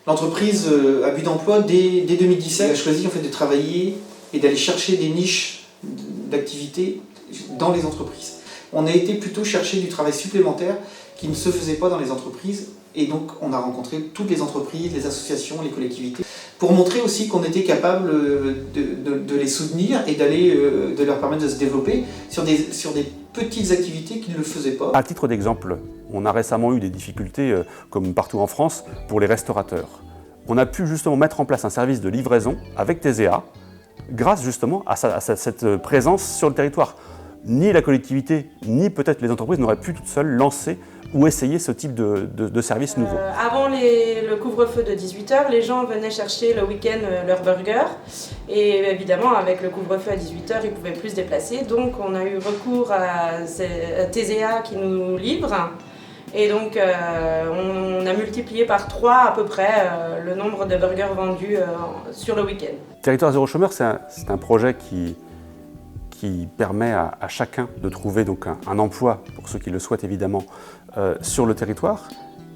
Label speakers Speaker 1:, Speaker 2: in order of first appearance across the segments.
Speaker 1: L'entreprise à but d'emploi, dès 2017, a choisi en fait, de travailler et d'aller chercher des niches d'activité dans les entreprises. On a été plutôt chercher du travail supplémentaire qui ne se faisait pas dans les entreprises, et donc on a rencontré toutes les entreprises, les associations, les collectivités, pour montrer aussi qu'on était capable de les soutenir et de leur permettre de se développer sur des petites activités qu'ils ne le faisaient pas.
Speaker 2: À titre d'exemple, on a récemment eu des difficultés, comme partout en France, pour les restaurateurs. On a pu justement mettre en place un service de livraison avec TESEA, grâce justement à cette présence sur le territoire. Ni la collectivité, ni peut-être les entreprises n'auraient pu toutes seules lancer ou essayer ce type de service nouveau.
Speaker 3: Avant le couvre-feu de 18h, les gens venaient chercher le week-end leur burger. Et évidemment, avec le couvre-feu à 18h, ils ne pouvaient plus se déplacer. Donc on a eu recours à TESEA qui nous livre. Et donc on a multiplié par 3 à peu près le nombre de burgers vendus sur le week-end.
Speaker 2: Territoire zéro chômeur, c'est un projet qui permet à chacun de trouver donc un emploi, pour ceux qui le souhaitent évidemment, sur le territoire.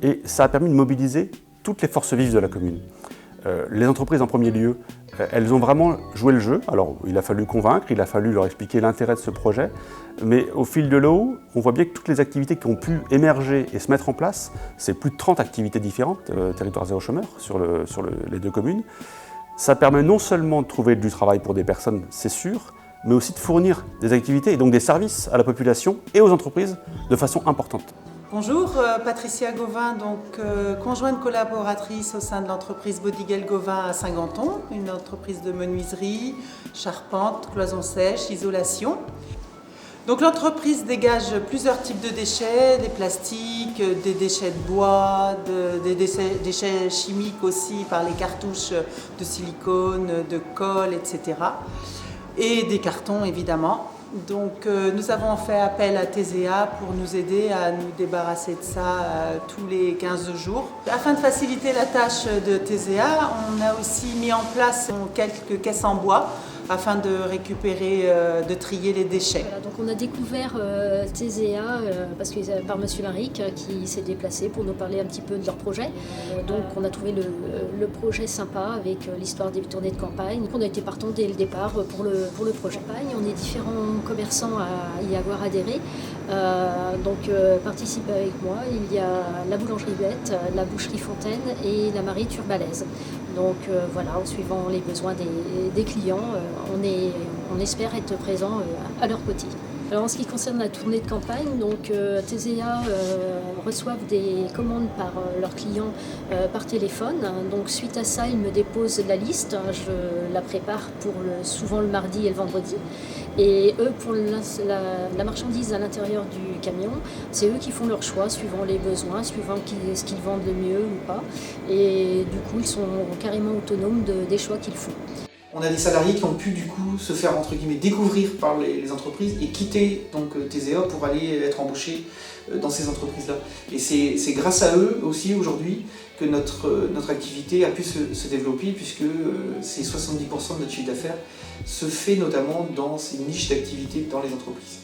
Speaker 2: Et ça a permis de mobiliser toutes les forces vives de la commune. Les entreprises en premier lieu, elles ont vraiment joué le jeu. Alors il a fallu convaincre, il a fallu leur expliquer l'intérêt de ce projet, mais au fil de l'eau, on voit bien que toutes les activités qui ont pu émerger et se mettre en place, c'est plus de 30 activités différentes, Territoire zéro chômeur, sur les 2 communes. Ça permet non seulement de trouver du travail pour des personnes, c'est sûr, mais aussi de fournir des activités et donc des services à la population et aux entreprises de façon importante.
Speaker 4: Bonjour, Patricia Gauvin, conjointe collaboratrice au sein de l'entreprise Bodigel Gauvin à Saint-Ganton, une entreprise de menuiserie, charpente, cloison sèche, isolation. Donc l'entreprise dégage plusieurs types de déchets, des plastiques, des déchets de bois, des déchets chimiques aussi par les cartouches de silicone, de colle, etc. Et des cartons évidemment. Donc nous avons fait appel à TESEA pour nous aider à nous débarrasser de ça tous les 15 jours. Afin de faciliter la tâche de TESEA, on a aussi mis en place quelques caisses en bois afin de récupérer, de trier les déchets.
Speaker 5: Voilà, donc on a découvert TESEA par M. Maric qui s'est déplacé pour nous parler un petit peu de leur projet. Donc on a trouvé le projet sympa avec l'histoire des tournées de campagne. On a été partant dès le départ pour le projet. On est différents commerçants à y avoir adhéré. Participe avec moi, il y a la boulangerie Bête, la boucherie Fontaine et la Marie Turbalaise. Donc voilà, en suivant les besoins des clients, on espère être présent à leur côté. Alors en ce qui concerne la tournée de campagne, donc TESEA reçoivent des commandes par leurs clients par téléphone. Donc suite à ça, ils me déposent la liste, je la prépare souvent le mardi et le vendredi. Et eux, pour la marchandise à l'intérieur du camion, c'est eux qui font leur choix suivant les besoins, suivant ce qu'ils vendent le mieux ou pas. Et du coup, ils sont carrément autonomes des choix qu'ils font.
Speaker 1: On a des salariés qui ont pu du coup se faire entre guillemets découvrir par les entreprises et quitter donc TESEA pour aller être embauchés dans ces entreprises-là. Et c'est grâce à eux aussi aujourd'hui que notre activité a pu se développer, puisque c'est 70% de notre chiffre d'affaires se fait notamment dans ces niches d'activité dans les entreprises.